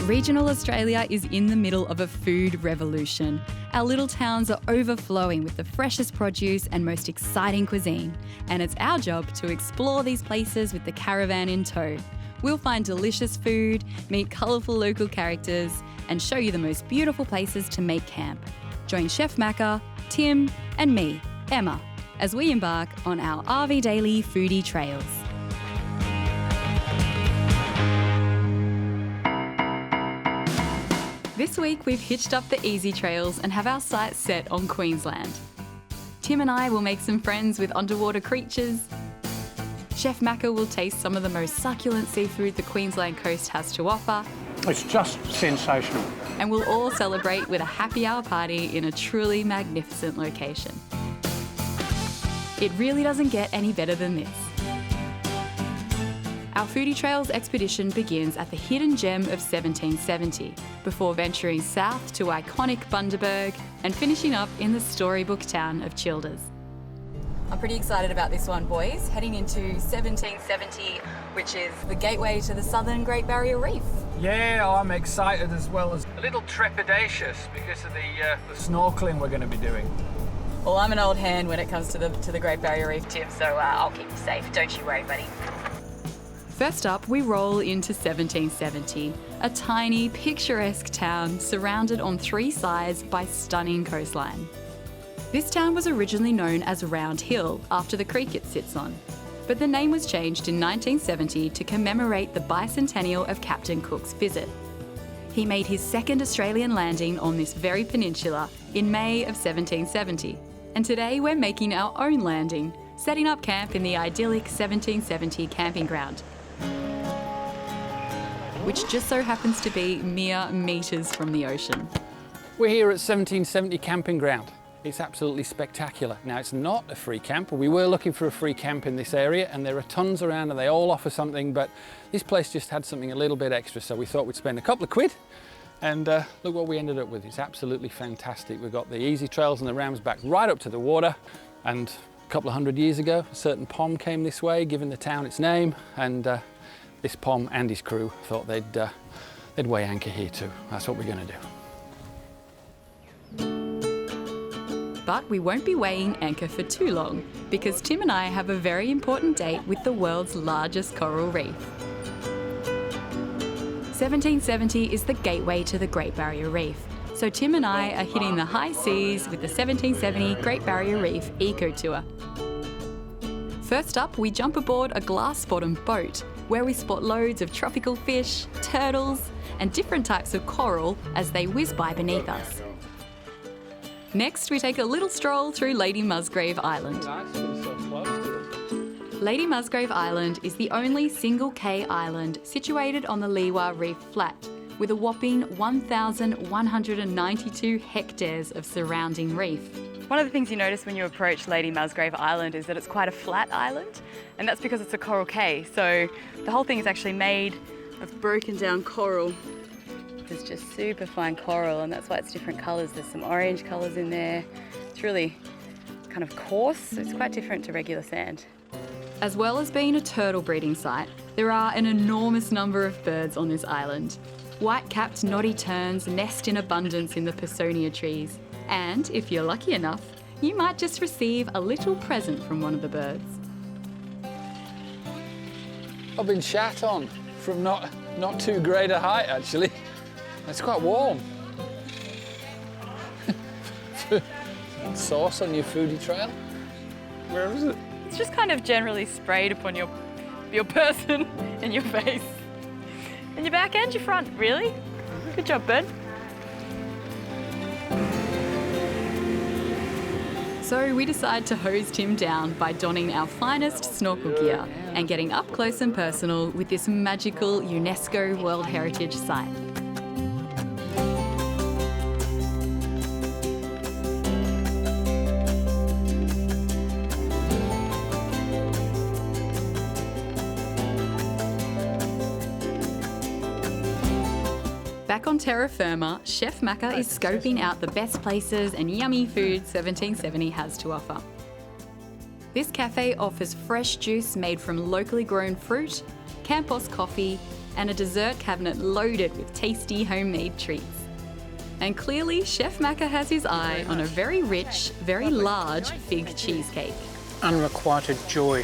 Regional Australia is in the middle of a food revolution. Our little towns are overflowing with the freshest produce and most exciting cuisine. And it's our job to explore these places with the caravan in tow. We'll find delicious food, meet colourful local characters, and show you the most beautiful places to make camp. Join Chef Macca, Tim, and me, Emma, as we embark on our RV Daily Foodie Trails. This week we've hitched up the easy trails and have our sights set on Queensland. Tim and I will make some friends with underwater creatures. Chef Macca will taste some of the most succulent seafood the Queensland coast has to offer. It's just sensational. And we'll all celebrate with a happy hour party in a truly magnificent location. It really doesn't get any better than this. Our Foodie Trails expedition begins at the hidden gem of 1770, before venturing south to iconic Bundaberg and finishing up in the storybook town of Childers. I'm pretty excited about this one, boys. Heading into 1770, which is the gateway to the Southern Great Barrier Reef. Yeah, I'm excited as well as a little trepidatious because of the snorkeling we're going to be doing. Well, I'm an old hand when it comes to the Great Barrier Reef, Tim, so I'll keep you safe. Don't you worry, buddy. First up, we roll into 1770, a tiny, picturesque town surrounded on three sides by stunning coastline. This town was originally known as Round Hill after the creek it sits on, but the name was changed in 1970 to commemorate the bicentennial of Captain Cook's visit. He made his second Australian landing on this very peninsula in May of 1770, and today we're making our own landing, setting up camp in the idyllic 1770 camping ground, which just so happens to be mere metres from the ocean. We're here at 1770 camping ground. It's absolutely spectacular. Now, it's not a free camp. We were looking for a free camp in this area, and there are tons around and they all offer something, but this place just had something a little bit extra, so we thought we'd spend a couple of quid, and look what we ended up with. It's absolutely fantastic. We've got the easy trails and the rams back right up to the water, and a couple of hundred years ago, a certain Pom came this way, giving the town its name, and this Pom and his crew thought they'd weigh anchor here too. That's what we're going to do. But we won't be weighing anchor for too long, because Tim and I have a very important date with the world's largest coral reef. 1770 is the gateway to the Great Barrier Reef, so Tim and I are hitting the high seas with the 1770 Great Barrier Reef Eco Tour. First up, we jump aboard a glass-bottomed boat, where we spot loads of tropical fish, turtles, and different types of coral as they whiz by beneath us. Next, we take a little stroll through Lady Musgrave Island. Lady Musgrave Island is the only single K island situated on the Leeward Reef Flat, with a whopping 1,192 hectares of surrounding reef. One of the things you notice when you approach Lady Musgrave Island is that it's quite a flat island, and that's because it's a coral cay. So the whole thing is actually made of broken down coral. It's just super fine coral, and that's why it's different colours. There's some orange colours in there. It's really kind of coarse, so it's quite different to regular sand. As well as being a turtle breeding site, there are an enormous number of birds on this island. White-capped noddy terns nest in abundance in the Personia trees, and if you're lucky enough, you might just receive a little present from one of the birds. I've been shat on from not too great a height, actually. It's quite warm. Sauce on your foodie trail? Where is it? It's just kind of generally sprayed upon your person and your face. And your back and your front, really. Good job, bird. So we decide to hose Tim down by donning our finest snorkel gear and getting up close and personal with this magical UNESCO World Heritage Site. Back on terra firma, Chef Macca is scoping out the best places and yummy food 1770 has to offer. This cafe offers fresh juice made from locally grown fruit, Campos coffee, and a dessert cabinet loaded with tasty homemade treats. And clearly, Chef Macca has his eye on a very rich, very large fig cheesecake. Unrequited joy.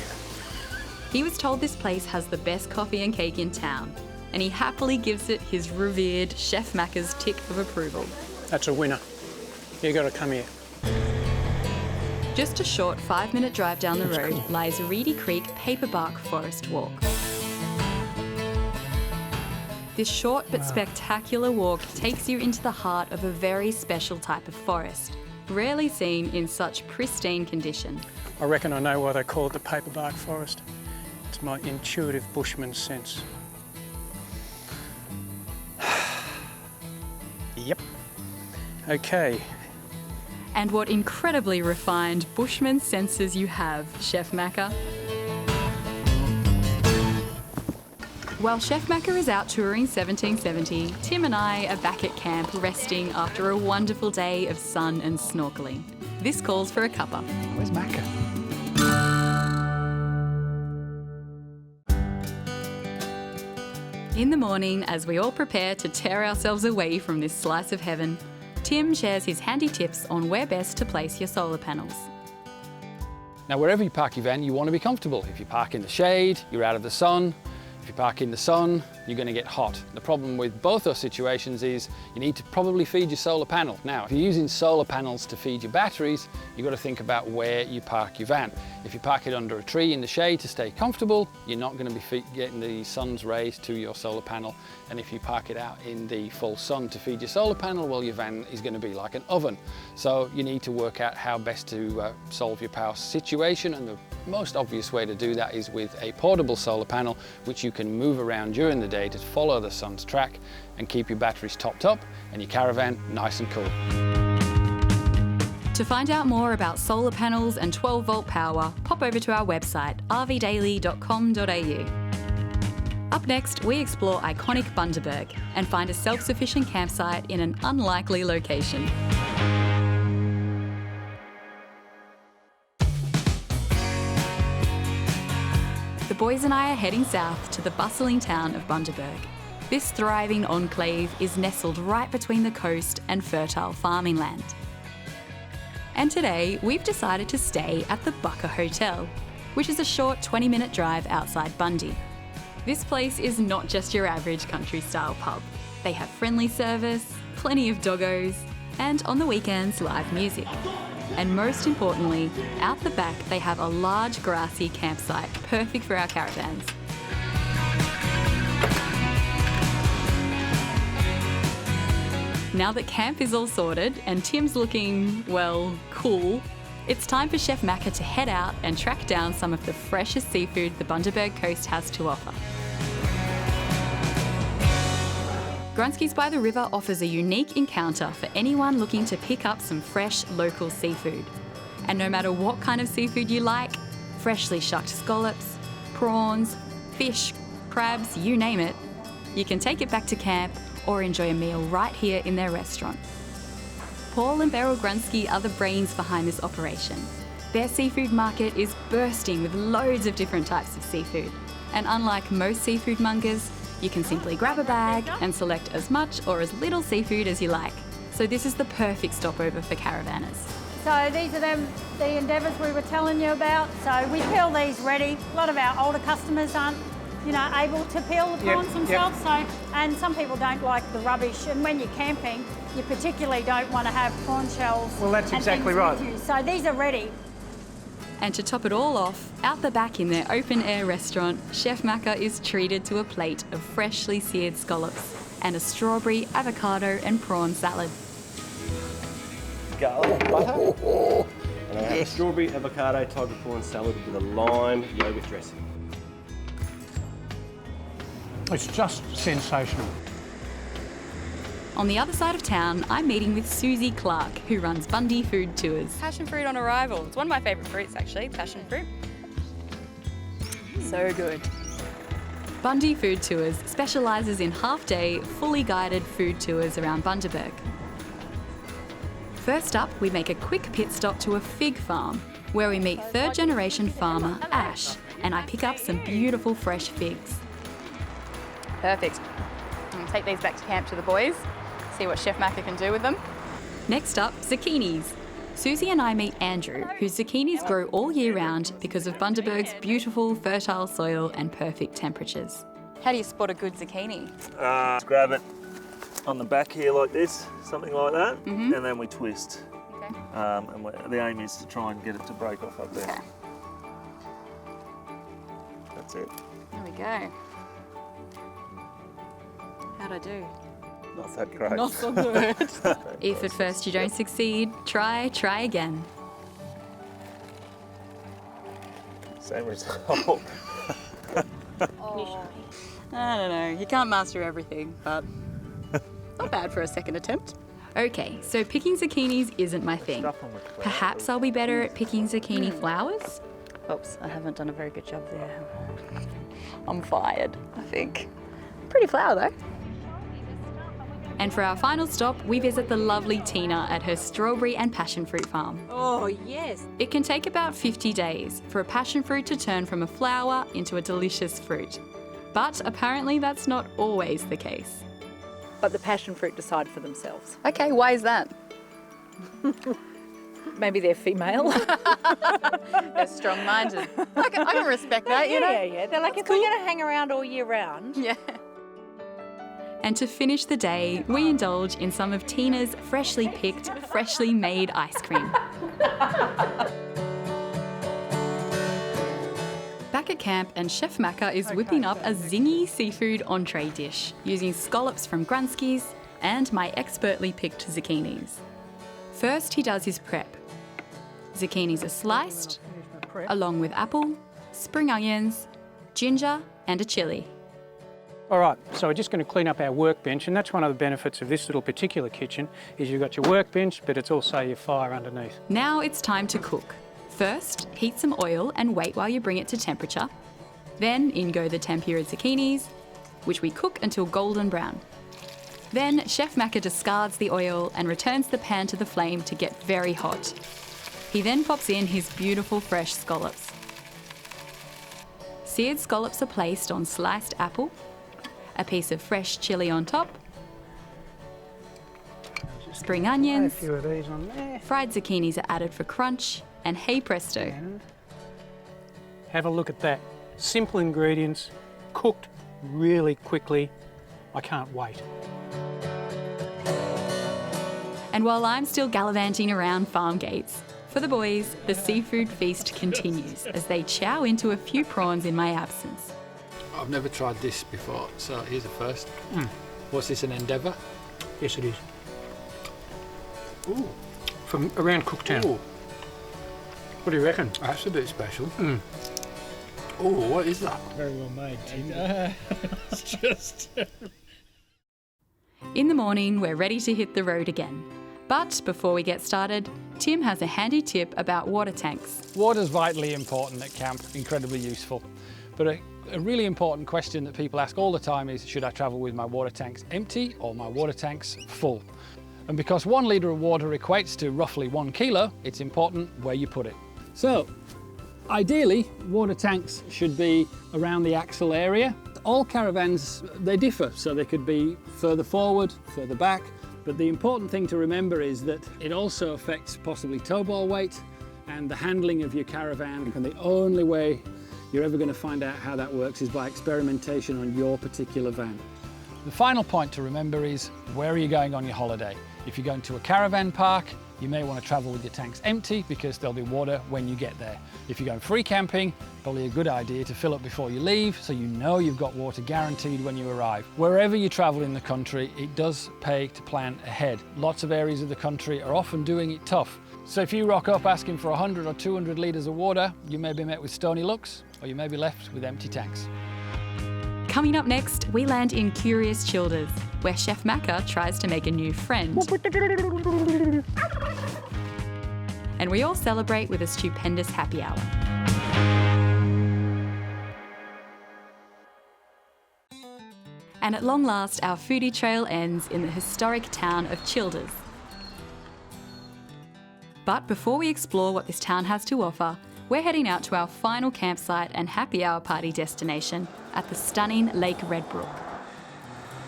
He was told this place has the best coffee and cake in town, and he happily gives it his revered Chef Macca's tick of approval. That's a winner. You got to come here. Just a short 5-minute drive down the road lies Reedy Creek Paperbark Forest Walk. This short but spectacular walk takes you into the heart of a very special type of forest, rarely seen in such pristine condition. I reckon I know why they call it the paperbark forest. It's my intuitive bushman sense. Yep. Okay. And what incredibly refined bushman senses you have, Chef Macca. While Chef Macca is out touring 1770, Tim and I are back at camp resting after a wonderful day of sun and snorkelling. This calls for a cuppa. Where's Macca? In the morning, as we all prepare to tear ourselves away from this slice of heaven, Tim shares his handy tips on where best to place your solar panels. Now, wherever you park your van, you want to be comfortable. If you park in the shade, you're out of the sun. If you park in the sun, you're going to get hot. The problem with both those situations is you need to probably feed your solar panel. Now, if you're using solar panels to feed your batteries, you've got to think about where you park your van. If you park it under a tree in the shade to stay comfortable, you're not going to be getting the sun's rays to your solar panel. And if you park it out in the full sun to feed your solar panel, well, your van is going to be like an oven. So you need to work out how best to solve your power situation, and the most obvious way to do that is with a portable solar panel, which you can move around during the day to follow the sun's track and keep your batteries topped up and your caravan nice and cool. To find out more about solar panels and 12-volt power, pop over to our website, rvdaily.com.au. Up next, we explore iconic Bundaberg and find a self-sufficient campsite in an unlikely location. The boys and I are heading south to the bustling town of Bundaberg. This thriving enclave is nestled right between the coast and fertile farming land. And today, we've decided to stay at the Bucker Hotel, which is a short 20-minute drive outside Bundy. This place is not just your average country-style pub. They have friendly service, plenty of doggos, and on the weekends, live music. And most importantly, out the back they have a large grassy campsite, perfect for our caravans. Now that camp is all sorted and Tim's looking, well, cool, it's time for Chef Macca to head out and track down some of the freshest seafood the Bundaberg coast has to offer. Grunski's by the River offers a unique encounter for anyone looking to pick up some fresh local seafood. And no matter what kind of seafood you like, freshly shucked scallops, prawns, fish, crabs, you name it, you can take it back to camp or enjoy a meal right here in their restaurant. Paul and Beryl Grunski are the brains behind this operation. Their seafood market is bursting with loads of different types of seafood. And unlike most seafood mongers, you can simply grab a bag and select as much or as little seafood as you like. So this is the perfect stopover for caravanners. So these are the endeavours we were telling you about. So we peel these ready. A lot of our older customers aren't, able to peel the prawns themselves. So, and some people don't like the rubbish. And when you're camping, you particularly don't want to have prawn shells. Well, that's exactly right. So these are ready. And to top it all off, out the back in their open-air restaurant, Chef Macca is treated to a plate of freshly seared scallops and a strawberry, avocado and prawn salad. Garlic, butter, and I have a strawberry avocado tiger prawn salad with a lime yogurt dressing. It's just sensational. On the other side of town, I'm meeting with Susie Clark, who runs Bundy Food Tours. Passionfruit on arrival. It's one of my favourite fruits actually, passionfruit. So good. Bundy Food Tours specialises in half-day, fully guided food tours around Bundaberg. First up, we make a quick pit stop to a fig farm, where we meet third-generation farmer Ash, and I pick up some beautiful fresh figs. Perfect. I'm gonna take these back to camp to the boys, see what Chef Macca can do with them. Next up, zucchinis. Susie and I meet Andrew, whose zucchinis grow all year round because of Bundaberg's beautiful, fertile soil and perfect temperatures. How do you spot a good zucchini? Just grab it on the back here like this, something like that, and then we twist. Okay. And the aim is to try and get it to break off up there. Okay. That's it. There we go. How'd I do? Not that great. Not so good. If at first you don't succeed, try again. Same result. I don't know. You can't master everything, but not bad for a second attempt. Okay, so picking zucchinis isn't my thing. Stuff 'em with flowers. Perhaps I'll be better at picking zucchini flowers? Oops, I haven't done a very good job there. I'm fired, I think. Pretty flower though. And for our final stop, we visit the lovely Tina at her strawberry and passionfruit farm. Oh, yes. It can take about 50 days for a passionfruit to turn from a flower into a delicious fruit. But apparently that's not always the case. But the passion fruit decide for themselves. Okay, why is that? Maybe they're female. They're strong-minded. I can respect that, you know? Yeah. They're like, if we're going to hang around all year round. Yeah. And to finish the day, we indulge in some of Tina's freshly picked, freshly made ice cream. Back at camp, and Chef Macca is whipping up a zingy seafood entree dish using scallops from Grunski's and my expertly picked zucchinis. First, he does his prep. Zucchinis are sliced, along with apple, spring onions, ginger, and a chilli. All right, so we're just going to clean up our workbench, and that's one of the benefits of this little particular kitchen, is you've got your workbench, but it's also your fire underneath. Now it's time to cook. First, heat some oil and wait while you bring it to temperature. Then in go the tempura zucchinis, which we cook until golden brown. Then Chef Macca discards the oil and returns the pan to the flame to get very hot. He then pops in his beautiful fresh scallops. Seared scallops are placed on sliced apple, a piece of fresh chilli on top, spring A onions, few of these on there. fried zucchinis are added for crunch, and hey presto, And have a look at that. Simple ingredients, cooked really quickly. I can't wait. And while I'm still gallivanting around farm gates, for the boys, the seafood feast continues as they chow into a few prawns in my absence. I've never tried this before, so here's a first. What's this, an endeavour? Yes, it is. Ooh. From around Cooktown. Ooh, What do you reckon? that's a bit special. Oh, what is that? Very well made, Tim. It's just... In the morning, we're ready to hit the road again. But before we get started, Tim has a handy tip about water tanks. Water's vitally important at camp, incredibly useful. But a really important question that people ask all the time is, should I travel with my water tanks empty or my water tanks full? And because 1 litre of water equates to roughly 1 kilo, it's important where you put it. So, ideally, water tanks should be around the axle area. All caravans, they differ, so they could be further forward, further back, but the important thing to remember is that it also affects possibly tow ball weight and the handling of your caravan, and the only way you're ever going to find out how that works is by experimentation on your particular van. The final point to remember is, where are you going on your holiday? If you're going to a caravan park, you may want to travel with your tanks empty because there'll be water when you get there. If you're going free camping, probably a good idea to fill up before you leave so you know you've got water guaranteed when you arrive. Wherever you travel in the country, it does pay to plan ahead. Lots of areas of the country are often doing it tough. So if you rock up asking for 100 or 200 litres of water, you may be met with stony looks, or you may be left with empty tanks. Coming up next, we land in Curious Childers, where Chef Macca tries to make a new friend. And we all celebrate with a stupendous happy hour. And at long last, our foodie trail ends in the historic town of Childers. But before we explore what this town has to offer, we're heading out to our final campsite and happy hour party destination at the stunning Lake Redbrook.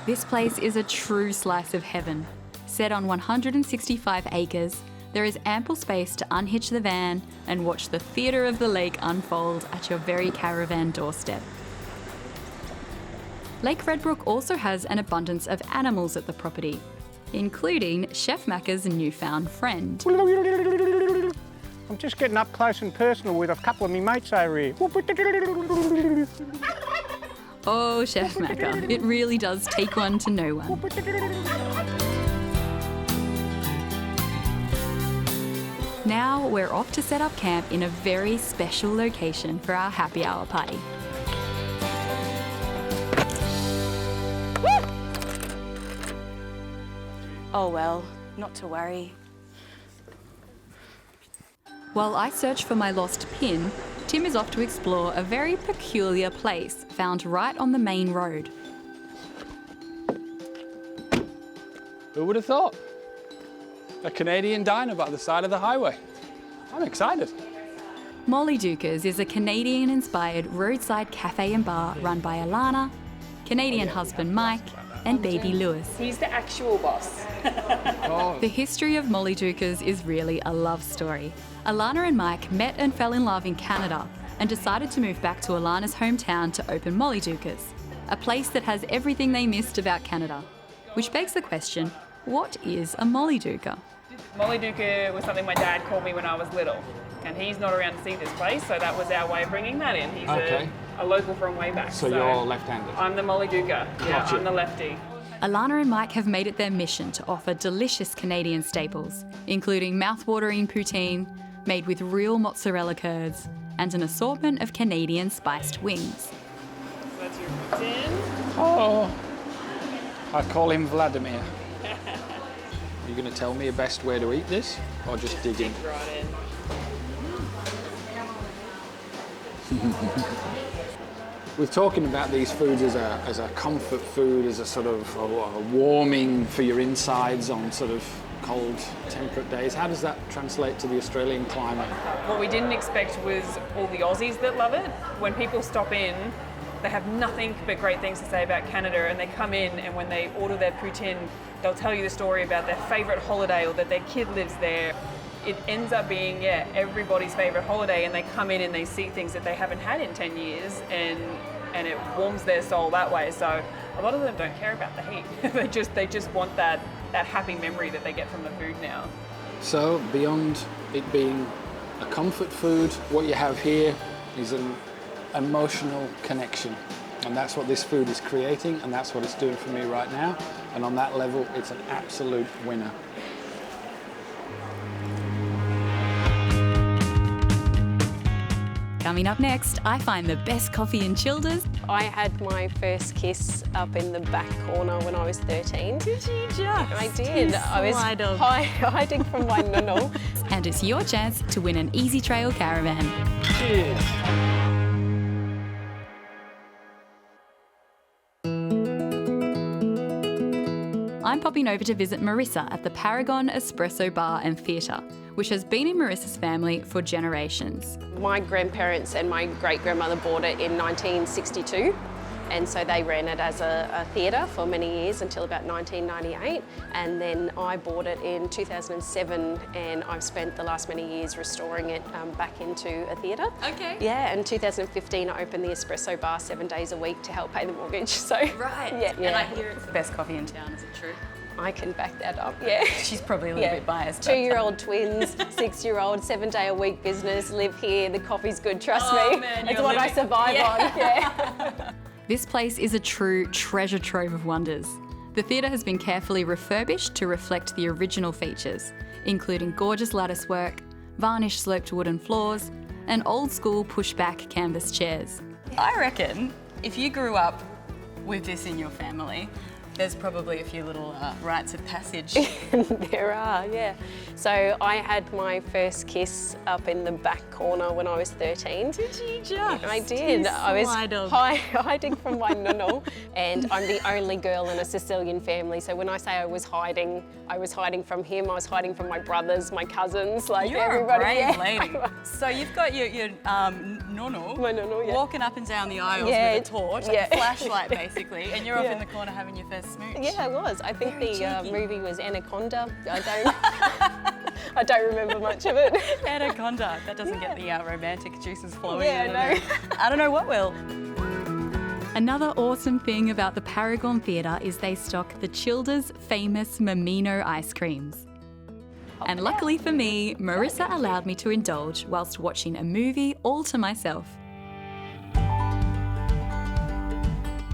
This place is a true slice of heaven. Set on 165 acres, there is ample space to unhitch the van and watch the theatre of the lake unfold at your very caravan doorstep. Lake Redbrook also has an abundance of animals at the property, including Chef Macca's newfound friend. I'm just getting up close and personal with a couple of me mates over here. Oh, Chef Macca, it really does take one to know one. Now we're off to set up camp in a very special location for our happy hour party. Oh well, not to worry. While I search for my lost pin, Tim is off to explore a very peculiar place found right on the main road. Who would have thought? A Canadian diner by the side of the highway. I'm excited. Molly Dukas is a Canadian-inspired roadside cafe and bar run by Alana, Canadian husband Mike, and baby Lewis. He's the actual boss. The history of Molly Dukas is really a love story. Alana and Mike met and fell in love in Canada and decided to move back to Alana's hometown to open Molly Dukas, a place that has everything they missed about Canada. Which begs the question, what is a Molly Duka? Molly Duka was something my dad called me when I was little, and he's not around to see this place, so that was our way of bringing that in. He's a local from way back. So you're left-handed? I'm the Molly Duka. Yeah, Gotcha. I'm the lefty. Alana and Mike have made it their mission to offer delicious Canadian staples, including mouth-watering poutine, made with real mozzarella curds, and an assortment of Canadian spiced wings. So that's your poutine. Oh, I call him Vladimir. Are you going to tell me a best way to eat this, or just dig in? Right in. We're talking about these foods as a comfort food, as a sort of a warming for your insides on sort of cold, temperate days. How does that translate to the Australian climate? What we didn't expect was all the Aussies that love it. When people stop in, they have nothing but great things to say about Canada, and they come in and when they order their poutine, they'll tell you the story about their favourite holiday or that their kid lives there. It ends up being, everybody's favourite holiday, and they come in and they see things that they haven't had in 10 years and it warms their soul that way. So a lot of them don't care about the heat. they just want that happy memory that they get from the food now. So beyond it being a comfort food, what you have here is an emotional connection. And that's what this food is creating, and that's what it's doing for me right now. And on that level, it's an absolute winner. Coming up next, I find the best coffee in Childers. I had my first kiss up in the back corner when I was 13. Did you just? I did. I was hiding from my nunno. And it's your chance to win an Easy Trail caravan. Cheers. I'm popping over to visit Marissa at the Paragon Espresso Bar and Theatre, which has been in Marissa's family for generations. My grandparents and my great-grandmother bought it in 1962, and so they ran it as a theatre for many years until about 1998, and then I bought it in 2007, and I've spent the last many years restoring it back into a theatre. Okay. Yeah, in 2015 I opened the Espresso Bar 7 days a week to help pay the mortgage. So right. Yeah. And I hear it's the best coffee in town, is it true? I can back that up, yeah. She's probably a little bit biased. 2-year-old twins, 6-year-old, 7-day-a-week business, live here, the coffee's good, trust me. Man, it's what I survive on, yeah. This place is a true treasure trove of wonders. The theatre has been carefully refurbished to reflect the original features, including gorgeous lattice work, varnished sloped wooden floors, and old-school push-back canvas chairs. I reckon if you grew up with this in your family, there's probably a few little rites of passage. There are, yeah. So I had my first kiss up in the back corner when I was 13. Did you just? I did. I was hiding from my nunno, and I'm the only girl in a Sicilian family. So when I say I was hiding from him. I was hiding from my brothers, my cousins, like You're everybody. a brave lady. So you've got your nono, yeah. walking up and down the aisles Yeah, with a torch, like a flashlight basically, and you're off in the corner having your first smooch. Yeah, I was. I think the movie was Anaconda. I don't remember much of it. Anaconda. That doesn't get the romantic juices flowing. Yeah, I don't know what will. Another awesome thing about the Paragon Theatre is they stock the Childer's famous Mimino ice creams. And luckily for me, Marissa allowed me to indulge whilst watching a movie all to myself.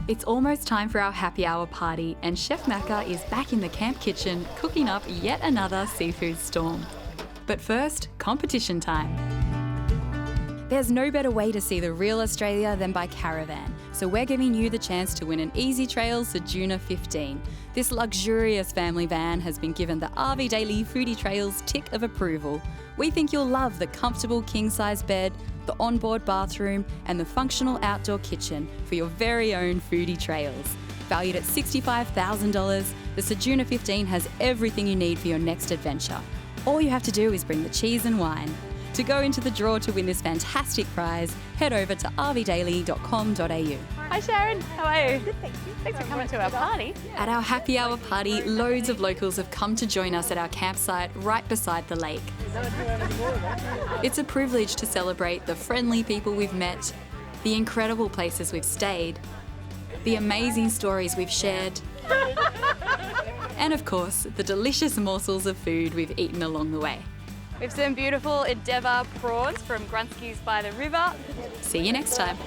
It's almost time for our happy hour party, and Chef Macca is back in the camp kitchen cooking up yet another seafood storm. But first, competition time. There's no better way to see the real Australia than by caravan, so we're giving you the chance to win an Easy Trails Sejuna 15. This luxurious family van has been given the RV Daily Foodie Trails tick of approval. We think you'll love the comfortable king-size bed, the onboard bathroom, and the functional outdoor kitchen for your very own Foodie Trails. Valued at $65,000, the Sejuna 15 has everything you need for your next adventure. All you have to do is bring the cheese and wine. To go into the draw to win this fantastic prize, head over to rvdaily.com.au. Hi Sharon, how are you? Good, thank you. Thanks for coming to our party. At our happy hour party, loads of locals have come to join us at our campsite right beside the lake. It's a privilege to celebrate the friendly people we've met, the incredible places we've stayed, the amazing stories we've shared, and of course, the delicious morsels of food we've eaten along the way. We've some beautiful Endeavour prawns from Grunskies by the river. See you next time.